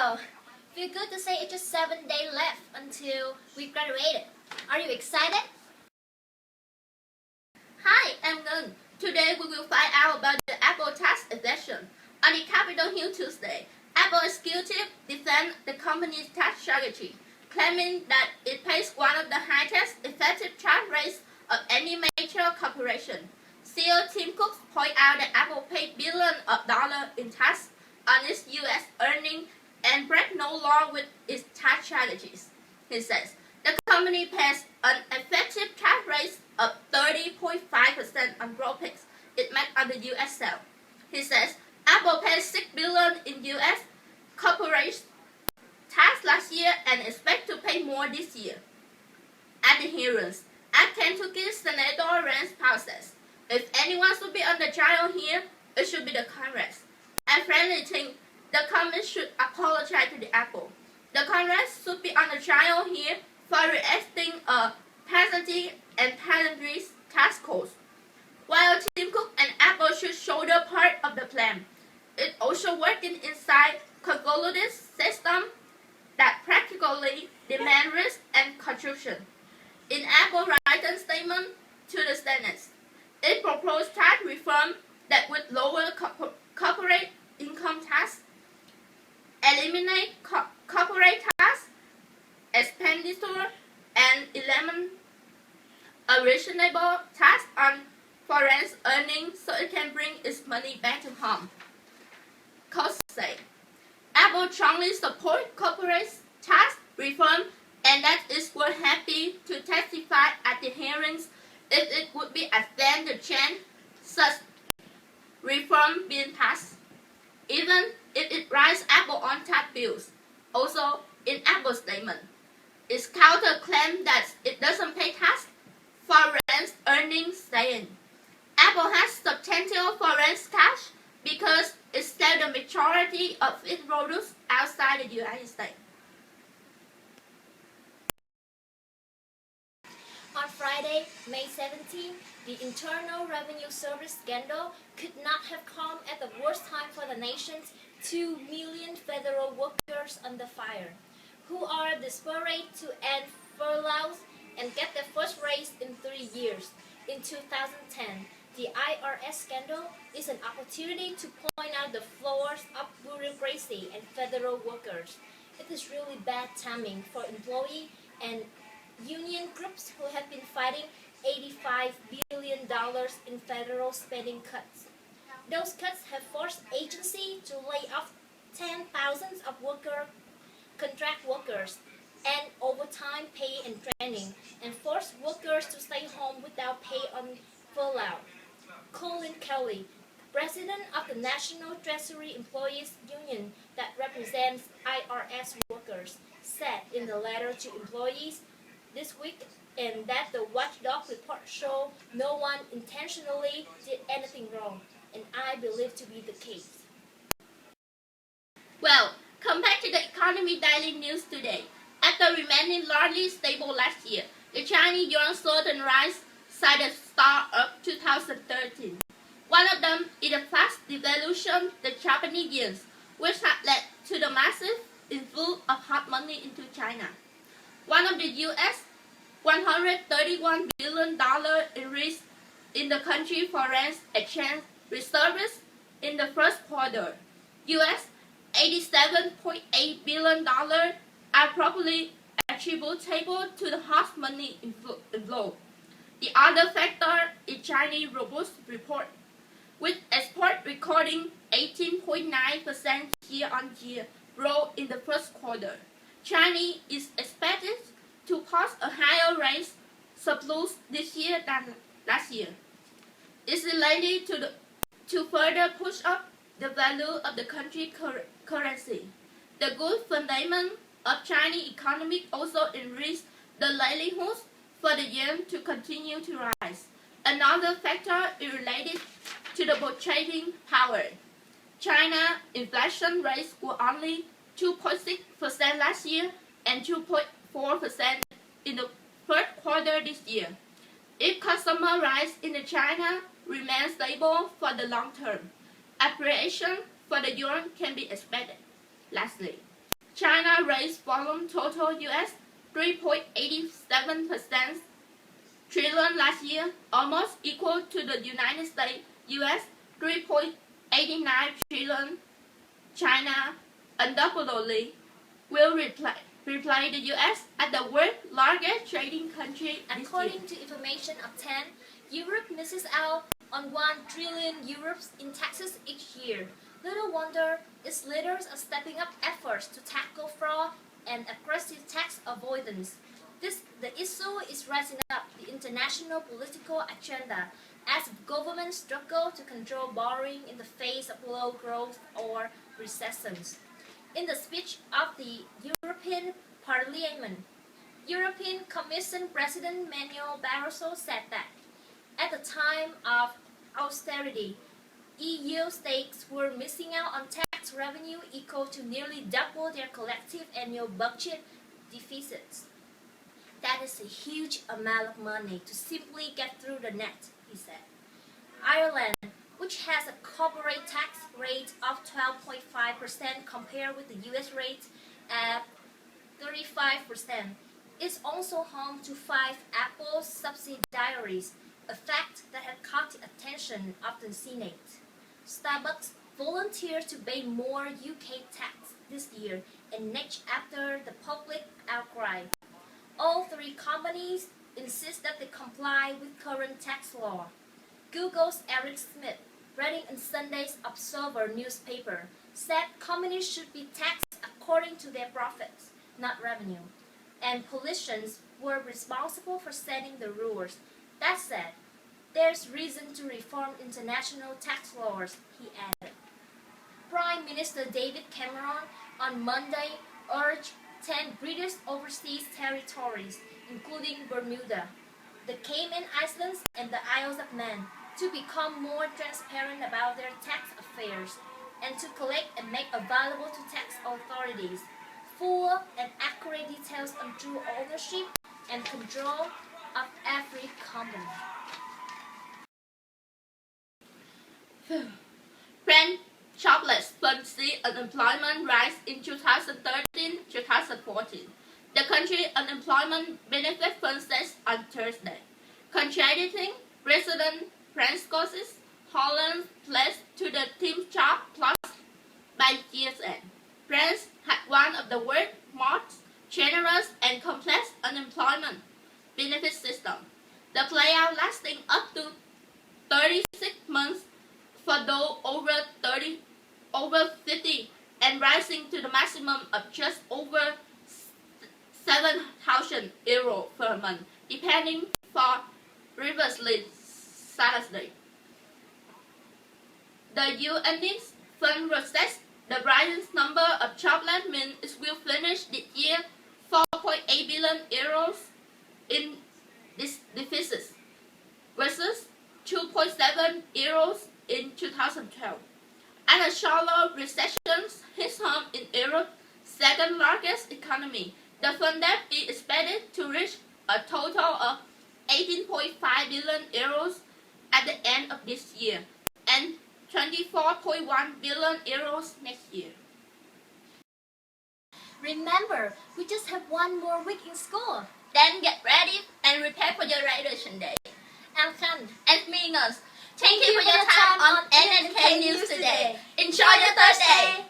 Wow! Feel good to say it's just 7 days left until we graduated. Are you excited? Hi, I'm Ngân. Today we will find out about the Apple tax evasion. On the Capitol Hill Tuesday, Apple executive defended the company's tax strategy, claiming that it pays one of the highest effective tax rates of any major corporation. CEO Tim Cook pointed out that Apple paid billions of dollars in tax on its U.S. earnings and break no law with its tax strategies. He says the company pays an effective tax rate of 30.5% on profits it makes on the U.S. sale. He says Apple paid $6 billion in U.S. corporation tax last year and expect to pay more this year. At the hearings, at Kentucky Senator Rand Paul says, if anyone should be on the trial here, it should be the Congress. I frankly think the Congress should apologize to the Apple. The Congress should be on the trial here for reacting a peasantry and pedantry task force. While Tim Cook and Apple should shoulder part of the plan, it's also working inside convoluted system that practically demand risk and corruption. In Apple's written statement to the Senate, it proposed tax reform that would lower corporate income tax, eliminate corporate tax expenditure, and eliminate a reasonable tax on foreign earnings so it can bring its money back to home. Cox said, Apple strongly supports corporate tax reform and that it was happy to testify at the hearings if it would be a stand the chance such reform being passed, even if it writes Apple on tax bills. Also, in Apple's statement, its counter-claim that it doesn't pay tax foreign earnings, saying Apple has substantial foreign cash because it sells the majority of its products outside the United States. On Friday, May 17, the Internal Revenue Service scandal could not have come at the worst time for the nation's 2 million federal workers under fire, who are desperate to end furloughs and get their first raise in 3 years. In 2010, the IRS scandal is an opportunity to point out the flaws of bureaucracy and federal workers. It is really bad timing for employees and union groups who have been fighting $85 billion in federal spending cuts. Those cuts have forced agencies to lay off 10,000 of contract workers, and overtime pay and training, and force workers to stay home without pay on furlough. Colin Kelly, president of the National Treasury Employees Union that represents IRS workers, said in the letter to employees this week and that the watchdog report showed no one intentionally did anything wrong, and I believe to be the case. Well, compared to the Economy Daily News today, after remaining largely stable last year, the Chinese yuan soared and rise since the start of 2013. One of them is the fast devaluation of the Japanese yen, which had led to the massive inflow of hot money into China. One of the U.S. $131 billion increase in the country's foreign exchange reserves in the first quarter. U.S. $87.8 billion are probably attributable to the hot money inflow. The other factor is Chinese robust report, with export recording 18.9% year-on-year growth in the first quarter. China is expected to post a higher rate surplus this year than last year. It's related to further push up the value of the country's currency. The good fundament of Chinese economy also increased the likelihood for the yen to continue to rise. Another factor is related to the purchasing power. China inflation rates were only 2.6% last year and 2.4% in the third quarter this year. If consumer prices in China remain stable for the long term, appreciation for the yuan can be expected. Lastly, China raised volume total US 3.87% trillion last year, almost equal to the United States US 3.89 trillion. China undoubtedly will replace the US as the world's largest trading country this year. According to information obtained, Europe misses out on 1 trillion euros in taxes each year. Little wonder its leaders are stepping up efforts to tackle fraud and aggressive tax avoidance. The issue is rising up the international political agenda as governments struggle to control borrowing in the face of low growth or recessions. In the speech of the European Parliament, European Commission President Manuel Barroso said that at the time of austerity, EU states were missing out on tax revenue equal to nearly double their collective annual budget deficits. That is a huge amount of money to simply get through the net, he said. Ireland, which has a corporate tax rate of 12.5% compared with the US rate at 35%, is also home to 5 Apple subsidiaries, a fact that had caught the attention of the Senate. Starbucks volunteered to pay more UK tax this year and next after the public outcry. All 3 companies insist that they comply with current tax law. Google's Eric Schmidt, writing in Sunday's Observer newspaper, said companies should be taxed according to their profits, not revenue, and politicians were responsible for setting the rules. That said, there's reason to reform international tax laws, he added. Prime Minister David Cameron on Monday urged 10 British overseas territories, including Bermuda, the Cayman Islands, and the Isles of Man, to become more transparent about their tax affairs and to collect and make available to tax authorities full and accurate details on true ownership and control of every company. French jobless funds see unemployment rise in 2013-2014. The country unemployment benefit fund says on Thursday, contradicting President Francois Hollande's pledge to the Team Job Plus by year's end. France had one of the world's most generous and complex unemployment benefit systems. The playout lasting up to 36 months for those over 50 and rising to the maximum of just over 7,000 euros per month, depending for previously Saturday. The UNICEF Fund says the rising number of jobless means it will finish this year 4.8 billion euros in this deficit versus 2.7 euros in 2012. And a shallow recession hits home in Europe's second largest economy. The fund debt is expected to reach a total of 18.5 billion euros at the end of this year and 24.1 billion euros next year. Remember, we just have one more week in school. Then get ready and prepare for your graduation day. I'm Khan. And Mingos, thank you for your time on NNK News today. Enjoy your Thursday!